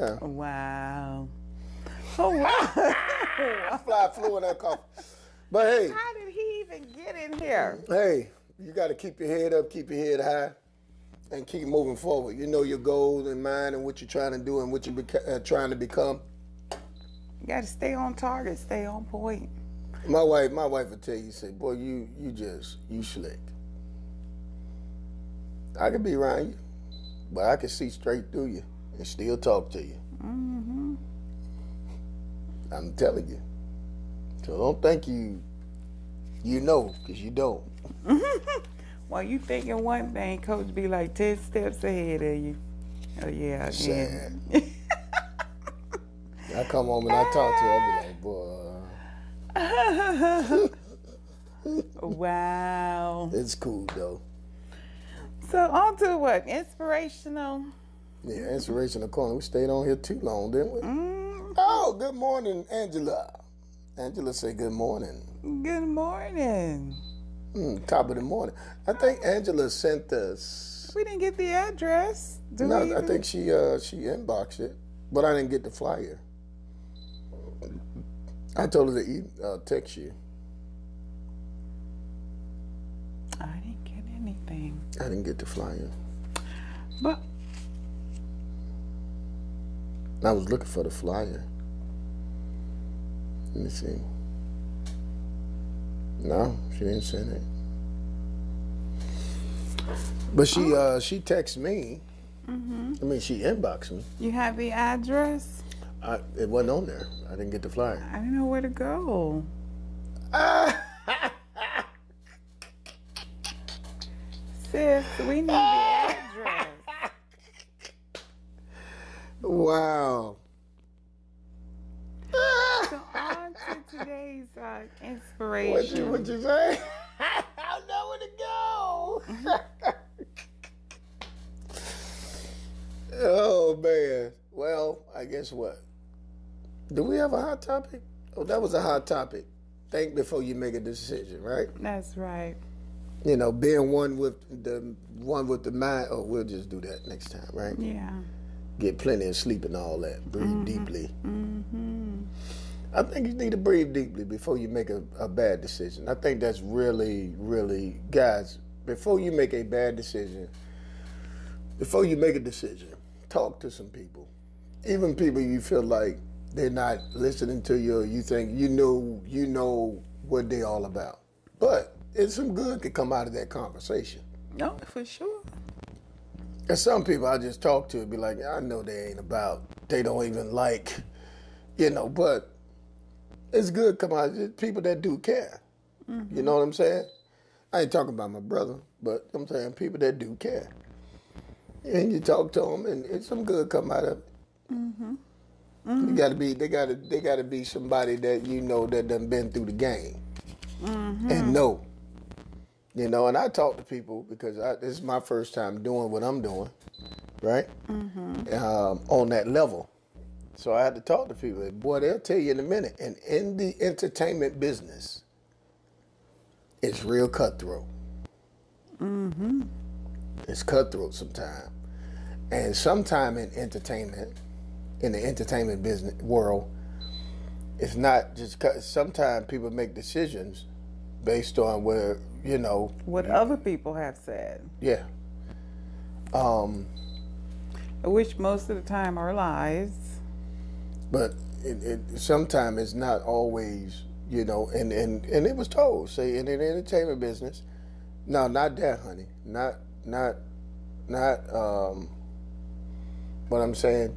S2: now.
S1: Wow. Oh, wow.
S2: Fly flew in that coffin. But hey.
S1: How did he even get in here?
S2: Hey, you got to keep your head up, keep your head high, and keep moving forward. You know your goals in mind and what you're trying to do and what you're trying to become.
S1: You got to stay on target, stay on point.
S2: My wife would tell you, say, boy, you slick. I could be around you, but I can see straight through you and still talk to you.
S1: Mm-hmm.
S2: I'm telling you. So don't think you know, because you don't.
S1: Well, you thinking one thing, Coach be like 10 steps ahead of you. Oh, yeah, again.
S2: Sad. I come home and I talk to her, I be like, boy.
S1: Wow.
S2: It's cool, though.
S1: So, on to what? Inspirational?
S2: Yeah, inspirational corner. We stayed on here too long, didn't we? Oh, good morning, Angela. Angela say good morning.
S1: Good morning.
S2: Top of the morning. I think Angela sent us.
S1: We didn't get the address.
S2: I think she inboxed it, but I didn't get the flyer. I told her to text you.
S1: I didn't get anything.
S2: I didn't get the flyer.
S1: But
S2: I was looking for the flyer. Let me see. No, she didn't send it. But she texted me. Mm-hmm. I mean, she inboxed me.
S1: You have the address?
S2: It wasn't on there. I didn't get the flyer.
S1: I didn't know where to go. Sis, we need the address.
S2: Wow.
S1: So on to today's inspiration.
S2: What you say? I don't know where to go. Oh, man. Well, I guess what? Do we have a hot topic? Oh, that was a hot topic. Think before you make a decision, right?
S1: That's right.
S2: You know, being one with the mind. Oh, we'll just do that next time, right?
S1: Yeah.
S2: Get plenty of sleep and all that. Breathe deeply.
S1: Mm-hmm.
S2: I think you need to breathe deeply before you make a bad decision. I think that's really, really, guys, before you make a bad decision, before you make a decision, talk to some people. Even people you feel like they're not listening to you, or you think you know what they're all about. But it's some good could come out of that conversation.
S1: No, for sure.
S2: And some people I just talk to and be like, I know they ain't about, they don't even like, but it's good come out of people that do care. Mm-hmm. You know what I'm saying? I ain't talking about my brother, but I'm saying people that do care. And you talk to them, and it's some good come out of it. Mm-hmm. Mm-hmm. They gotta be somebody that that done been through the game and know. And I talk to people because this is my first time doing what I'm doing, right? Mm-hmm. On that level. So I had to talk to people. Boy, they'll tell you in a minute. And in the entertainment business, it's real cutthroat. Mm-hmm. It's cutthroat sometimes. And sometime in the entertainment business world, it's not just sometimes people make decisions based on what
S1: other people have said.
S2: Yeah.
S1: Which most of the time are lies.
S2: But it sometimes it's not always, and it was told, say in the entertainment business, no, not that, honey. Not what I'm saying.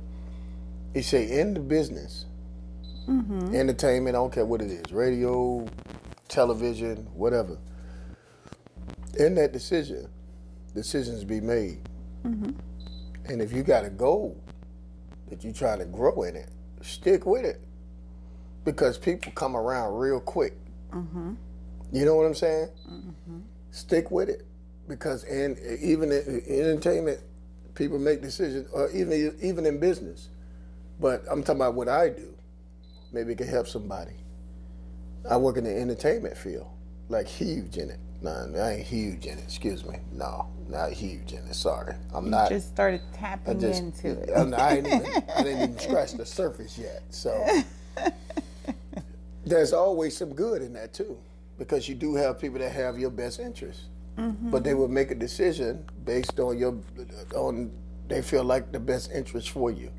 S2: He say in the business, entertainment, I don't care what it is, radio, television, whatever. In that decisions be made. Mm-hmm. And if you got a goal that you're trying to grow in it, stick with it. Because people come around real quick. Mm-hmm. You know what I'm saying? Mm-hmm. Stick with it. Because even in entertainment, people make decisions, or even in business. But I'm talking about what I do. Maybe it can help somebody. I work in the entertainment field, like huge in it. No, I ain't huge in it. Excuse me. No, not huge in it. Sorry, I'm
S1: You
S2: not.
S1: just started tapping into it.
S2: I didn't even scratch the surface yet. So there's always some good in that too, because you do have people that have your best interests, but they will make a decision based on they feel like the best interest for you,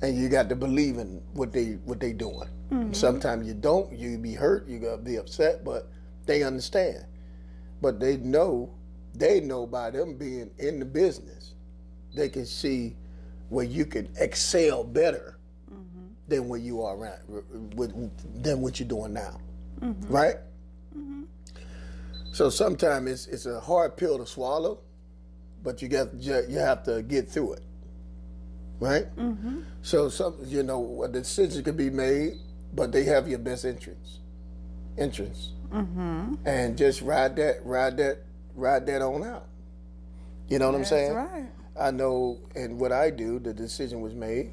S2: and you got to believe in what they doing. Sometimes you don't. You be hurt. You gotta be upset, but they understand. But they know by them being in the business, they can see where you can excel better than where you are than what you're doing now, right? So sometimes it's a hard pill to swallow, but you have to get through it, right? So a decision could be made, but they have your best interests, and just ride that on out. You know what I'm saying?
S1: That's right.
S2: I know, and what I do, the decision was made.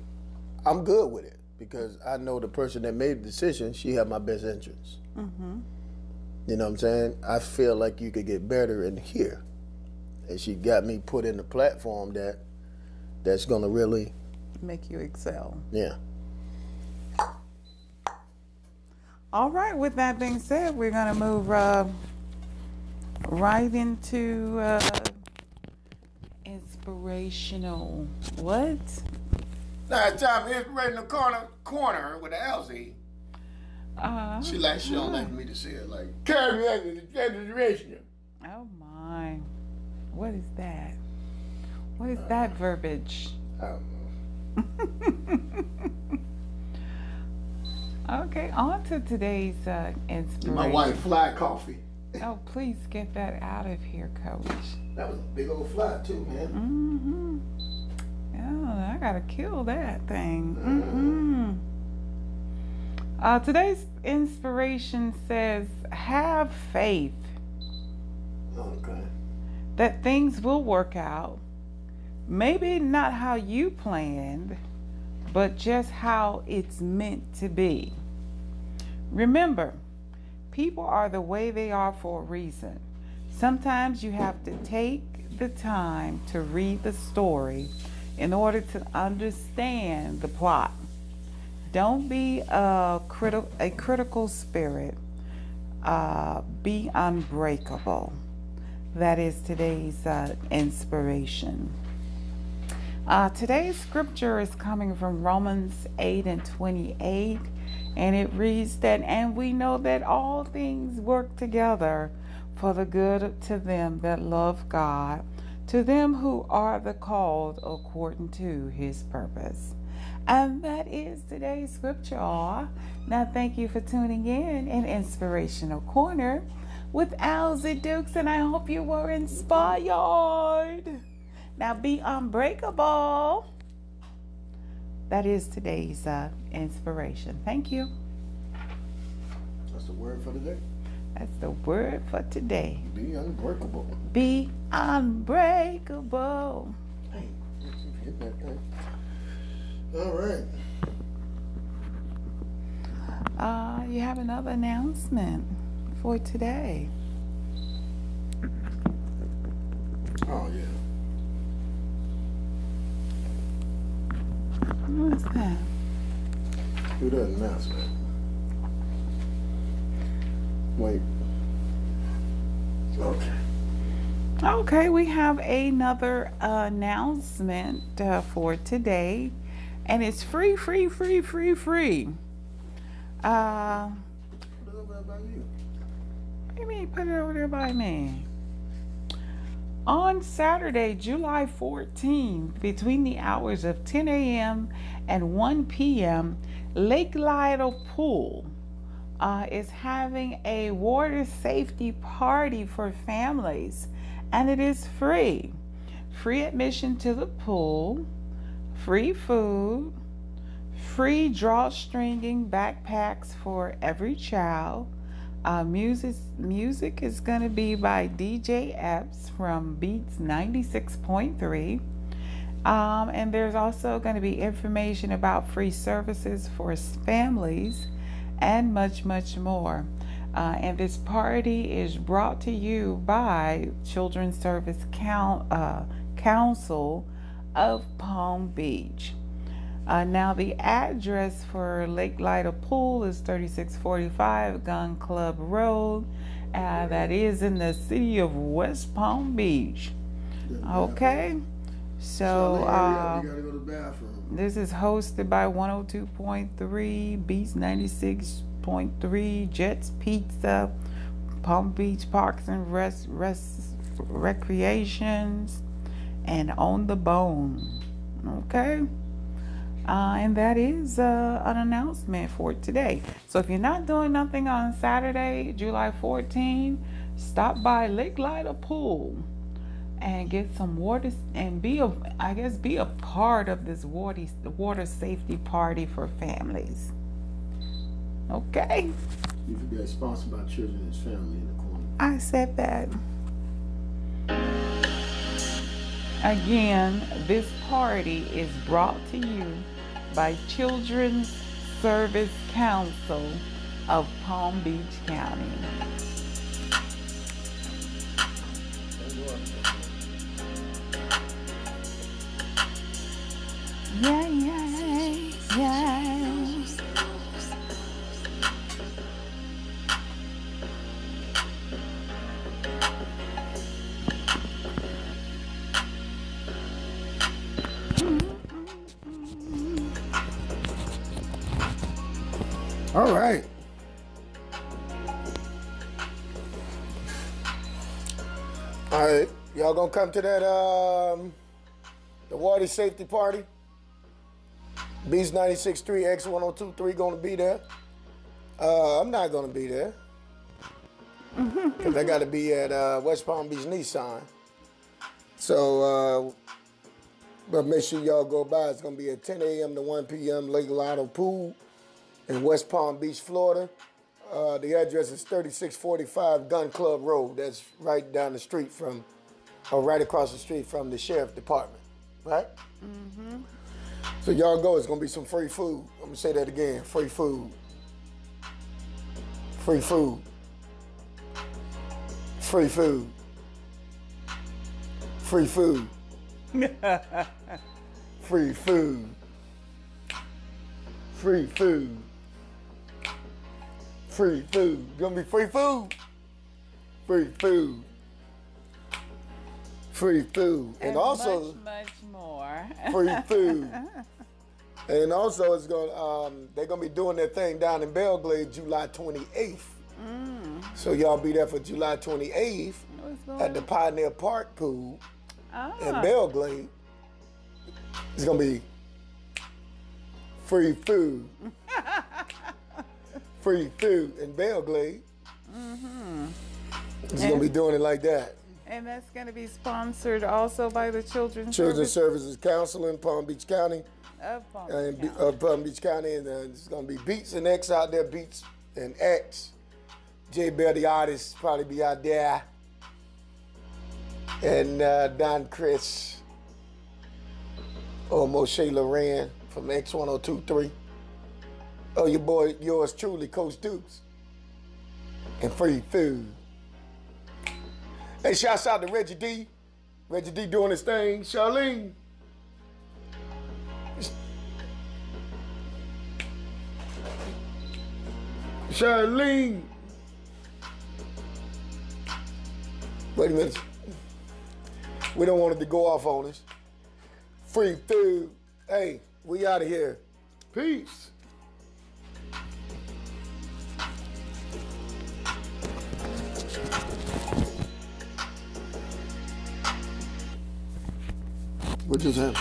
S2: I'm good with it because I know the person that made the decision, she had my best interests. You know what I'm saying? I feel like you could get better in here, and she got me put in a platform that's gonna really
S1: make you excel.
S2: Yeah.
S1: All right. With that being said, we're gonna move right into inspirational. What?
S2: Now it's time for inspirational corner with Alzie. She don't like me to say it like inspirational.
S1: Oh my! What is that? What is that verbiage?
S2: I don't know.
S1: Okay, on to today's inspiration.
S2: My wife fly coffee.
S1: Oh, please get that out of here, Coach.
S2: That was a big old fly too, man.
S1: Yeah, I gotta kill that thing. Today's inspiration says, have faith that things will work out. Maybe not how you planned, but just how it's meant to be. Remember, people are the way they are for a reason. Sometimes you have to take the time to read the story in order to understand the plot. Don't be a critical spirit. Be unbreakable. That is today's inspiration. Today's scripture is coming from Romans 8:28, and it reads that, and we know that all things work together for the good to them that love God, to them who are the called according to his purpose. And that is today's scripture. Now, thank you for tuning in Inspirational Corner with Alzie Dukes, and I hope you were inspired. Now, be unbreakable. That is today's inspiration. Thank you.
S2: That's the word for today.
S1: That's the word for today.
S2: Be unbreakable.
S1: Be unbreakable.
S2: Hey, hit that thing. All right.
S1: You have another announcement for today.
S2: Oh, yeah.
S1: What's that?
S2: Do that announcement. Wait.
S1: Okay, we have another announcement for today, and it's free.
S2: Put it over by you.
S1: What do you mean put it over there by me? On Saturday, July 14th, between the hours of 10 a.m. and 1 p.m., Lake Lido Pool is having a water safety party for families, and it is free. Free admission to the pool, free food, free drawstringing backpacks for every child. Music is going to be by DJ Epps from Beats 96.3. And there's also going to be information about free services for families and much, much more. And this party is brought to you by Children's Service Council of Palm Beach. Now the address for Lake Lyda Pool is 3645 Gun Club Road. That is in the city of West Palm Beach. Okay, so
S2: you gotta go to the bathroom.
S1: This is hosted by 102.3, Beats 96.3, Jets Pizza, Palm Beach Parks and Recreations, and On the Bone. Okay. And that is an announcement for today. So if you're not doing nothing on Saturday, July 14, stop by Lake Lyda Pool and get some water and be a part of this water safety party for families. Okay.
S2: You forget sponsored by Children's Family in the corner.
S1: I said that. Again, this party is brought to you by Children's Service Council of Palm Beach County. Yeah.
S2: All right. All right. Y'all gonna come to that the water safety party? Beats 96.3 X1023 gonna be there. I'm not gonna be there. Cause I gotta be at West Palm Beach Nissan. So but make sure y'all go by. It's gonna be at 10 a.m. to 1 p.m. Lake Lyda Pool in West Palm Beach, Florida. The address is 3645 Gun Club Road. That's right down the street from, or right across the street from the sheriff department, right? Mm-hmm. So y'all go. It's gonna be some free food. I'm gonna say that again. Free food. Free food. Free food. Free food. Free food. Free food. Free food. Gonna be free food. Free food. Free food. And also
S1: much more.
S2: Free food. And also it's gonna they're gonna be doing their thing down in Belgrade July 28th. So y'all be there for July 28th at the Pioneer Park Pool in Belgrade. It's gonna be free food. Free food in Belgrade. It's gonna be doing it like that.
S1: And that's gonna be sponsored also by the Children's
S2: Services Council in Palm Beach County.
S1: Of Palm
S2: Beach County, and it's gonna be Beats and X out there. Beats and X. J Bell the artist probably be out there, and Don Chris or Moshe Loran from X1023. Oh, your boy, yours truly, Coach Dukes. And free food. Hey, shouts out to Reggie D. Reggie D doing his thing. Charlene. Charlene. Wait a minute. We don't want it to go off on us. Free food. Hey, we out of here. Peace. What just happened?